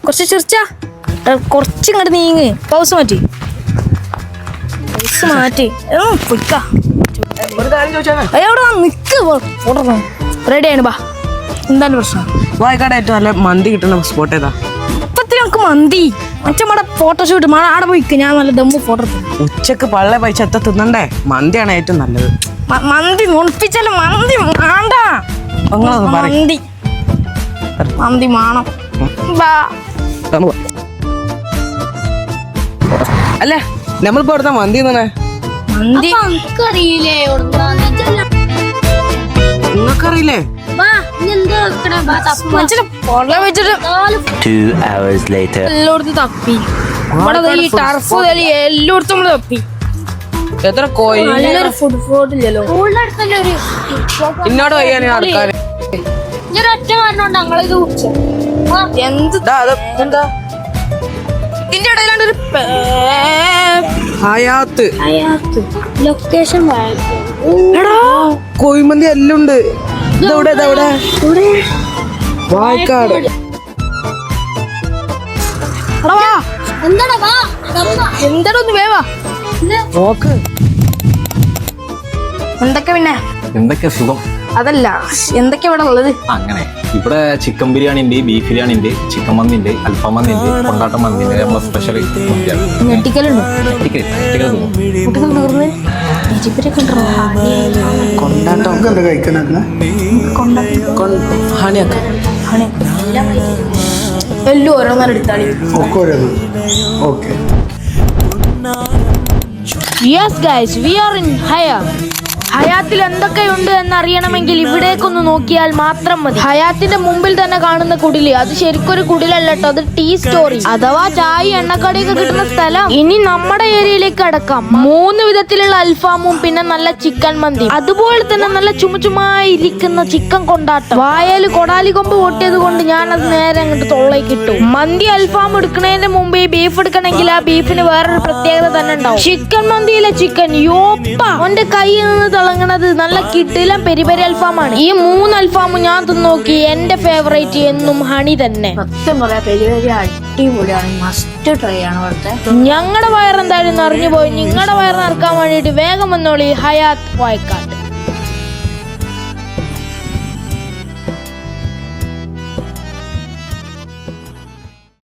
കുറച്ച് ചിരിച്ചാ കുറച്ചിങ്ങോട്ട് നീങ്ങ്. പൗസ് മാറ്റി പൊയ്ക്കാ. നിക്ക് റെഡിയാണ്. ബാ, എന്താണ് പ്രശ്നം? വായിക്കാട് ഏറ്റവും നല്ല മന്തി കിട്ടുന്ന സ്പോട്ട് ഏതാ? ഇപ്പത്തിന് നമുക്ക് മന്തി മറ്റേ ഫോട്ടോഷൂട്ട് ആടെ പോയിക്ക്. ഞാൻ നല്ല ദമ്മ് ഫോട്ടോ ഉച്ചക്ക് പള്ള പൈസ എത്ത തിന്നണ്ടേ? മന്തിയാണ് ഏറ്റവും നല്ലത്. മന്തി മുണിപ്പിച്ചാലും മന്തി വേണ്ട. മന്തി മന്തി വേണം. അല്ല നമ്മളിപ്പോ എടുത്ത മന്തി തന്നെ മന്തി നിങ്ങൾക്കറിയില്ലേ? എല്ലായിടത്തും തപ്പി. ഈ ടർഫ് എല്ലായിടത്തും നമ്മള് തപ്പി. എത്ര കോഴി നല്ലൊരു ഫുഡ് ഫോർട്ട് ഇല്ലല്ലോ. ഇന്നോട് വയ്യാൻ ആൾക്കാര് എന്താ ഇതിന്റെ ഇടയിലാണ്ടൊരു ഹയാത്ത് ലൊക്കേഷൻ കോഴിമന്തി എല്ലാം ഉണ്ട്. ഇതെവിടെ? വായക്കാട്. എന്താടാ ഒന്ന് വേവാ നോക്ക്. എന്തൊക്കെ പിന്നെ എന്തൊക്കെ സുഖം. അതല്ല എന്തൊക്കെയാ ഇവിടെ ഉള്ളത്? അങ്ങനെ ഇവിടെ ചിക്കൻ ബിരിയാണി ഉണ്ട്, ബീഫ് ബിരിയാണി ഉണ്ട്, ചിക്കൻ മന്തി ഉണ്ട്, അൽഫാം മന്തി ഉണ്ട്, കൊണ്ടാട്ടം മന്തി ഉണ്ട്. നമ്മളെ സ്പെഷ്യൽ മന്തിയാണ്. ഞെട്ടിക്കലുണ്ടോ? എല്ലാം ഓരോന്നാലും എടുത്താളി. Yes guys, we are in ഹയാത്തിൽ എന്തൊക്കെയുണ്ട് എന്നറിയണമെങ്കിൽ ഇവിടേക്കൊന്ന് നോക്കിയാൽ മാത്രം മതി. ഹയാത്തിന്റെ മുമ്പിൽ തന്നെ കാണുന്ന കുടില്, അത് ശരിക്കൊരു കുടിലല്ല കേട്ടോ, അത് ടീ സ്റ്റോറി അഥവാ ചായ എണ്ണക്കടിയൊക്കെ കിട്ടുന്ന സ്ഥലം. ഇനി നമ്മുടെ ഏരിയയിലേക്ക് അടക്കാം. 3 വിധത്തിലുള്ള അൽഫാമും പിന്നെ നല്ല ചിക്കൻ മന്തി, അതുപോലെ തന്നെ നല്ല ചുമചുമായി ഇരിക്കുന്ന ചിക്കൻ കൊണ്ടാട്ടം. വായല് കൊടാലി കൊമ്പ് പൊട്ടിയത് കൊണ്ട് ഞാൻ അത് നേരെ അങ്ങോട്ട് തൊള്ളേക്ക് ഇട്ടു. മന്തി അൽഫാം എടുക്കുന്നതിന് മുമ്പ് ഈ ബീഫ് എടുക്കണമെങ്കിൽ ആ ബീഫിന് വേറൊരു പ്രത്യേകത തന്നെ ഉണ്ടാവും. ചിക്കൻ മന്തിയിലെ ചിക്കൻ യോപ്പ അവന്റെ കയ്യിൽ നിന്ന് തിളങ്ങണത് നല്ല കിട്ടിലം പെരി പെരി അൽഫാമാണ്. ഈ 3 അൽഫാമും ഞാൻ തിന്നോക്കി. എന്റെ ഫേവറേറ്റ് എന്നും ഹണി തന്നെ. സത്യം പറയാ, പെരി പെരി അടിപൊളിയാണ്. മസ്റ്റ് ട്രൈ ആണ് ഇവിടുത്തെ. ഞങ്ങളുടെ വയറെന്തായാലും നിറഞ്ഞു പോയി. നിങ്ങളുടെ വയറ് നിറക്കാൻ വേണ്ടിയിട്ട് വേഗം വന്നോളി ഹയാത്ത് വായക്കാട്.